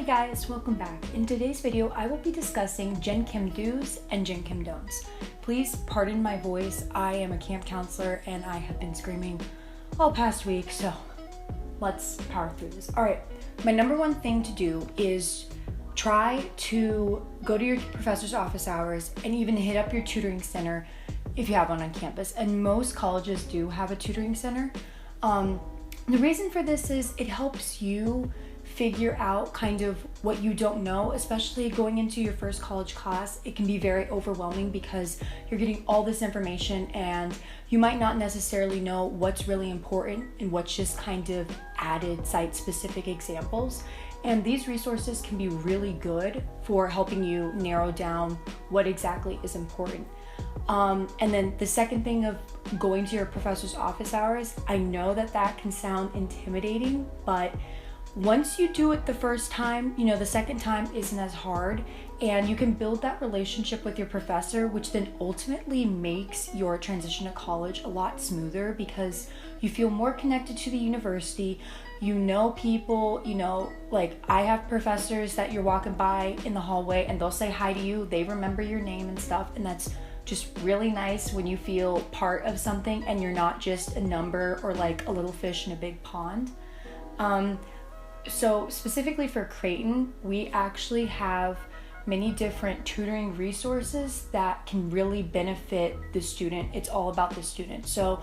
Hi guys, welcome back. In today's video, I will be discussing Gen Chem do's and Gen Chem don'ts. Please pardon my voice. I am a camp counselor and I have been screaming all past week, so let's power through this. All right, my number one thing to do is try to go to your professor's office hours and even hit up your tutoring center if you have one on campus. And most colleges do have a tutoring center. The reason for this is it helps you figure out kind of what you don't know, especially going into your first college class. It can be very overwhelming because you're getting all this information and you might not necessarily know what's really important and what's just kind of added site-specific examples. And these resources can be really good for helping you narrow down what exactly is important. And then the second thing of going to your professor's office hours, I know that that can sound intimidating, but once you do it the first time, the second time isn't as hard, and you can build that relationship with your professor, which then ultimately makes your transition to college a lot smoother because you feel more connected to the university. You know people, like I have professors that you're walking by in the hallway and they'll say hi to you, they remember your name and stuff, and that's just really nice when you feel part of something and you're not just a number or like a little fish in a big pond. So specifically for Creighton, we actually have many different tutoring resources that can really benefit the student. It's all about the student. So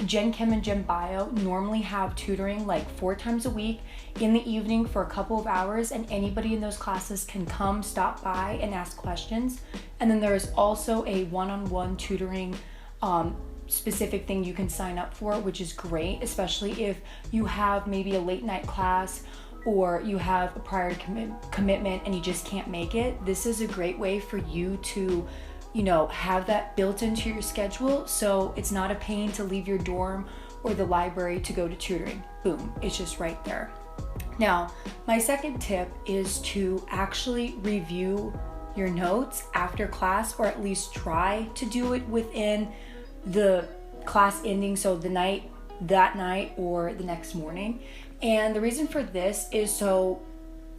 Gen Chem and Gen Bio normally have tutoring like 4 times a week in the evening for a couple of hours, and anybody in those classes can come, stop by, and ask questions. And then there is also a one-on-one tutoring specific thing you can sign up for, which is great, especially if you have maybe a late night class or you have a prior commitment and you just can't make it. This is a great way for you to have that built into your schedule, so it's not a pain to leave your dorm or the library to go to tutoring. Boom, it's just right there. Now, my second tip is to actually review your notes after class, or at least try to do it within the class ending, so that night or the next morning. And the reason for this is so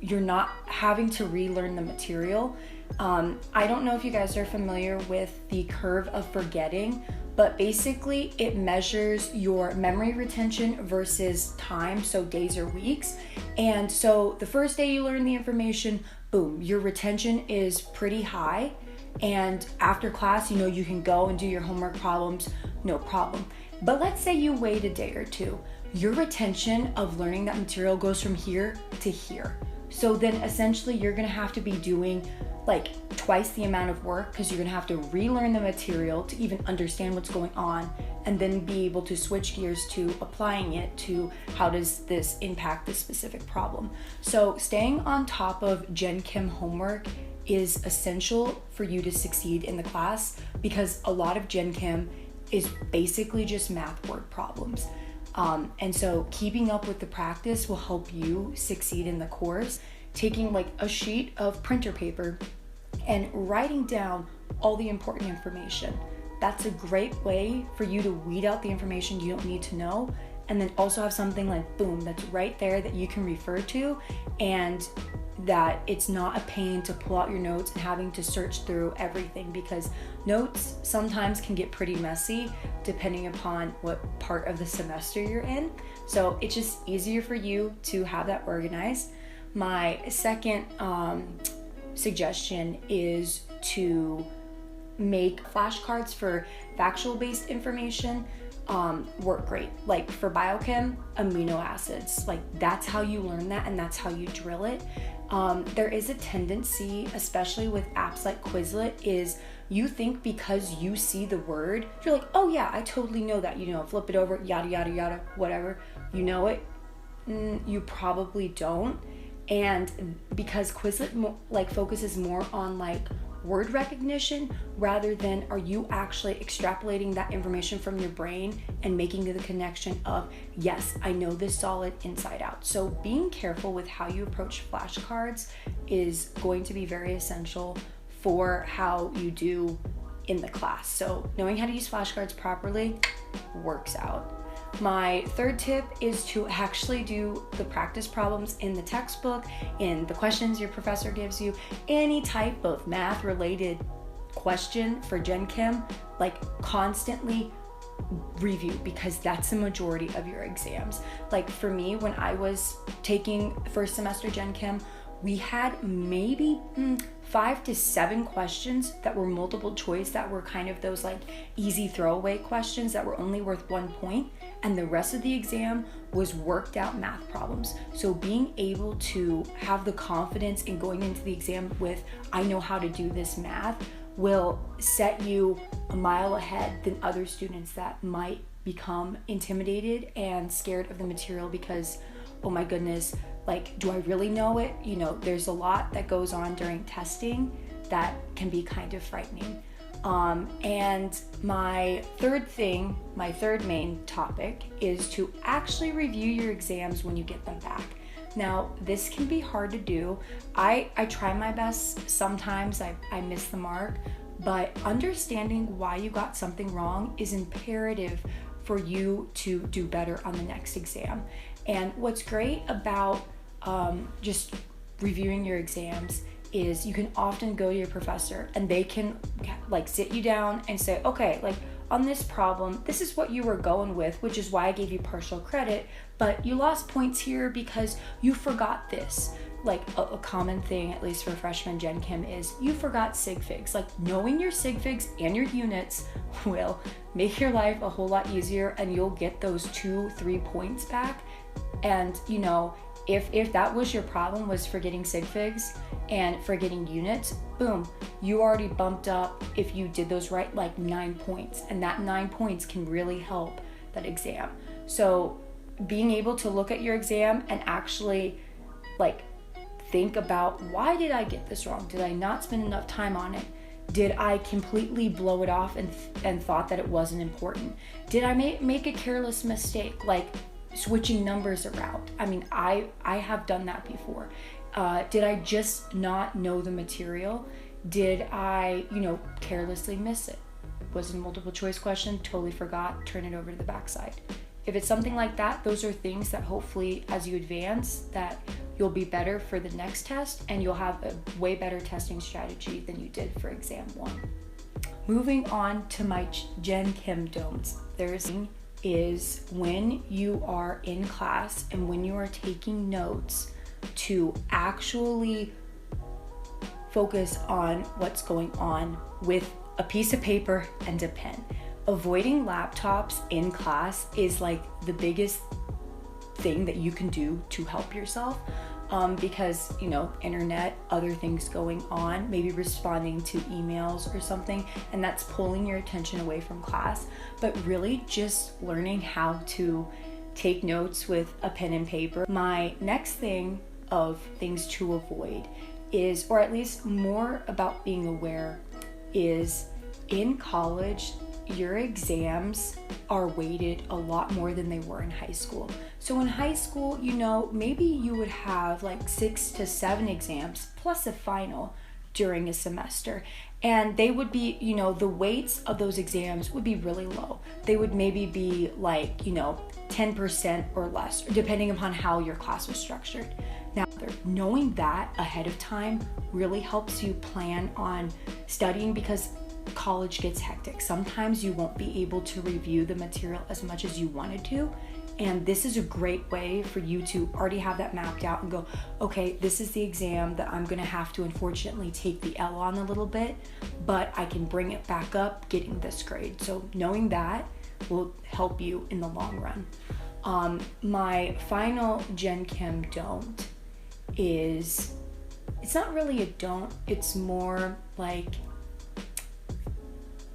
you're not having to relearn the material. I don't know if you guys are familiar with the curve of forgetting, but basically it measures your memory retention versus time, so days or weeks. And so the first day you learn the information, boom, your retention is pretty high. And after class, you can go and do your homework problems, no problem. But let's say you wait a day or two, your retention of learning that material goes from here to here. So then essentially you're gonna have to be doing like twice the amount of work because you're gonna have to relearn the material to even understand what's going on, and then be able to switch gears to applying it to how does this impact this specific problem. So staying on top of Gen Chem homework is essential for you to succeed in the class, because a lot of Gen Chem is basically just math word problems. And so keeping up with the practice will help you succeed in the course. Taking like a sheet of printer paper and writing down all the important information. That's a great way for you to weed out the information you don't need to know, and then also have something like boom, that's right there that you can refer to, and that it's not a pain to pull out your notes and having to search through everything, because notes sometimes can get pretty messy depending upon what part of the semester you're in. So it's just easier for you to have that organized. My second suggestion is to make flashcards for factual-based information work great. Like for biochem, amino acids, like that's how you learn that and that's how you drill it. There is a tendency, especially with apps like Quizlet, is you think because you see the word, you're like, oh yeah, I totally know that, flip it over, yada, yada, yada, whatever, you know it. You probably don't. And because Quizlet focuses more on word recognition rather than are you actually extrapolating that information from your brain and making the connection of, yes, I know this solid inside out. So being careful with how you approach flashcards is going to be very essential for how you do in the class. So knowing how to use flashcards properly works out. My third tip is to actually do the practice problems in the textbook, in the questions your professor gives you, any type of math related question for Gen Chem, like constantly review, because that's the majority of your exams. Like for me, when I was taking first semester Gen Chem, we had maybe 5 to 7 questions that were multiple choice, that were kind of those like easy throwaway questions that were only worth 1 point, and the rest of the exam was worked out math problems. So being able to have the confidence in going into the exam with, I know how to do this math, will set you a mile ahead than other students that might become intimidated and scared of the material because, oh my goodness, like, do I really know it? You know, there's a lot that goes on during testing that can be kind of frightening. And my third main topic is to actually review your exams when you get them back. Now, this can be hard to do. I try my best. Sometimes I miss the mark, but understanding why you got something wrong is imperative for you to do better on the next exam. And what's great about just reviewing your exams is you can often go to your professor and they can like sit you down and say, okay, like on this problem, this is what you were going with, which is why I gave you partial credit, but you lost points here because you forgot this. Like a common thing, at least for freshman Gen Chem, is you forgot sig figs. Like knowing your sig figs and your units will make your life a whole lot easier, and you'll get those 2-3 points back. And you know, if that was your problem, was forgetting sig figs and forgetting units, boom, you already bumped up, if you did those right, like 9 points, and that 9 points can really help that exam. So being able to look at your exam and actually like think about, why did I get this wrong? Did I not spend enough time on it? Did I completely blow it off and thought that it wasn't important? Did I make a careless mistake, like switching numbers around? I mean, I have done that before. Did I just not know the material? Did I, carelessly miss it? Was it a multiple choice question? Totally forgot, turn it over to the backside. If it's something like that, those are things that hopefully as you advance, that you'll be better for the next test and you'll have a way better testing strategy than you did for exam 1. Moving on to my Gen Chem don'ts. Is when you are in class and when you are taking notes, to actually focus on what's going on with a piece of paper and a pen. Avoiding laptops in class is like the biggest thing that you can do to help yourself, because internet, other things going on, maybe responding to emails or something, and that's pulling your attention away from class. But really just learning how to take notes with a pen and paper. My next thing of things to avoid is, or at least more about being aware, is in college your exams are weighted a lot more than they were in high school. So in high school, maybe you would have like 6 to 7 exams plus a final during a semester. And they would be, the weights of those exams would be really low. They would maybe be like, 10% or less, depending upon how your class was structured. Now, knowing that ahead of time really helps you plan on studying, because college gets hectic. Sometimes you won't be able to review the material as much as you wanted to. And this is a great way for you to already have that mapped out and go, okay, this is the exam that I'm gonna have to unfortunately take the L on a little bit, but I can bring it back up getting this grade. So knowing that will help you in the long run. My final Gen Chem don't is, it's not really a don't, it's more like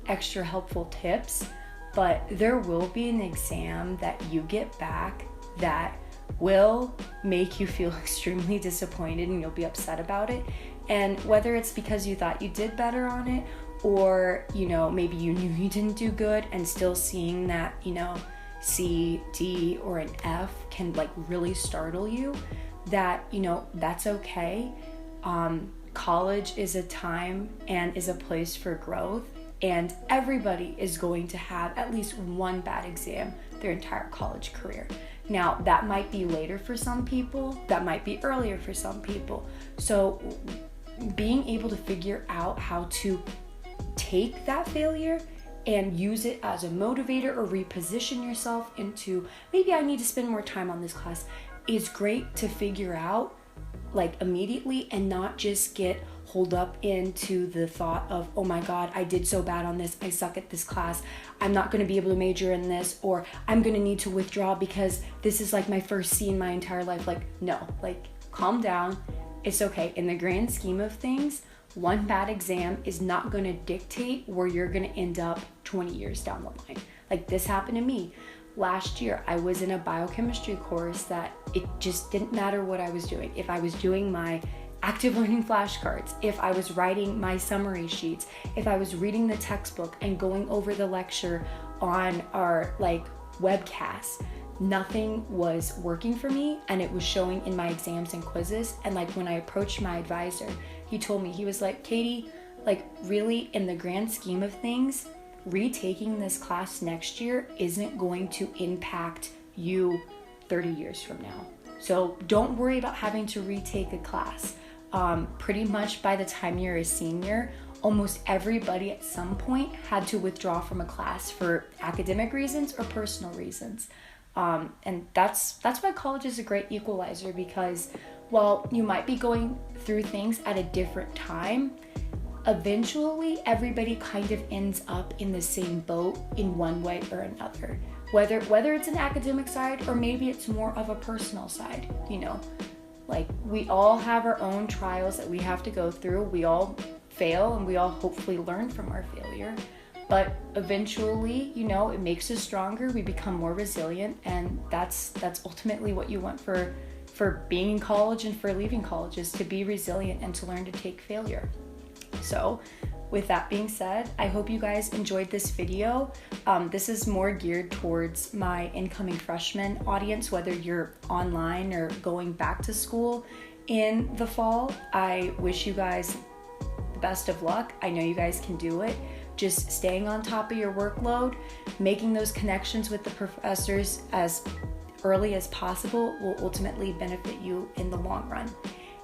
extra helpful tips. But there will be an exam that you get back that will make you feel extremely disappointed and you'll be upset about it. And whether it's because you thought you did better on it, or, maybe you knew you didn't do good, and still seeing that, C, D, or an F can like really startle you, that, that's okay. College is a time and is a place for growth. and everybody is going to have at least one bad exam their entire college career. Now, that might be later for some people, that might be earlier for some people. So being able to figure out how to take that failure and use it as a motivator or reposition yourself into, maybe I need to spend more time on this class, is great to figure out like immediately, and not just get holed up into the thought of, oh my God, I did so bad on this, I suck at this class, I'm not going to be able to major in this, or I'm going to need to withdraw because this is like my first C in my entire life. Like, no, like calm down. It's okay. In the grand scheme of things, one bad exam is not going to dictate where you're going to end up 20 years down the line. Like, this happened to me. Last year, I was in a biochemistry course that it just didn't matter what I was doing. If I was doing my active learning flashcards, if I was writing my summary sheets, if I was reading the textbook and going over the lecture on our like webcast, nothing was working for me, and it was showing in my exams and quizzes. And like when I approached my advisor, he told me, he was like, Katie, like really in the grand scheme of things, retaking this class next year isn't going to impact you 30 years from now. So don't worry about having to retake a class. Pretty much by the time you're a senior, almost everybody at some point had to withdraw from a class for academic reasons or personal reasons. And that's why college is a great equalizer, because while you might be going through things at a different time, eventually everybody kind of ends up in the same boat in one way or another. Whether it's an academic side or maybe it's more of a personal side, you know. Like, we all have our own trials that we have to go through. We all fail and we all hopefully learn from our failure. But eventually, you know, it makes us stronger. We become more resilient, and that's ultimately what you want for being in college and for leaving college, is to be resilient and to learn to take failure. So with that being said, I hope you guys enjoyed this video. This is more geared towards my incoming freshman audience, whether you're online or going back to school in the fall. I wish you guys the best of luck. I know you guys can do it. Just staying on top of your workload, making those connections with the professors as early as possible will ultimately benefit you in the long run.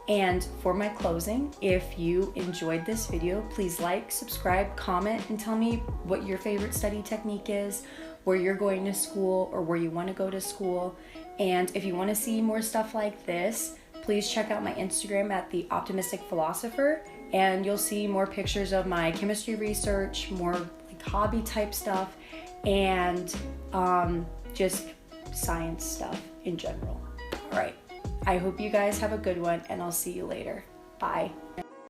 And for my closing, if you enjoyed this video, please like, subscribe, comment, and tell me what your favorite study technique is, where you're going to school or where you want to go to school. And if you want to see more stuff like this, please check out my Instagram at The Optimistic Philosopher, and you'll see more pictures of my chemistry research, more like hobby type stuff, and just science stuff in general. All right. I hope you guys have a good one, and I'll see you later. Bye.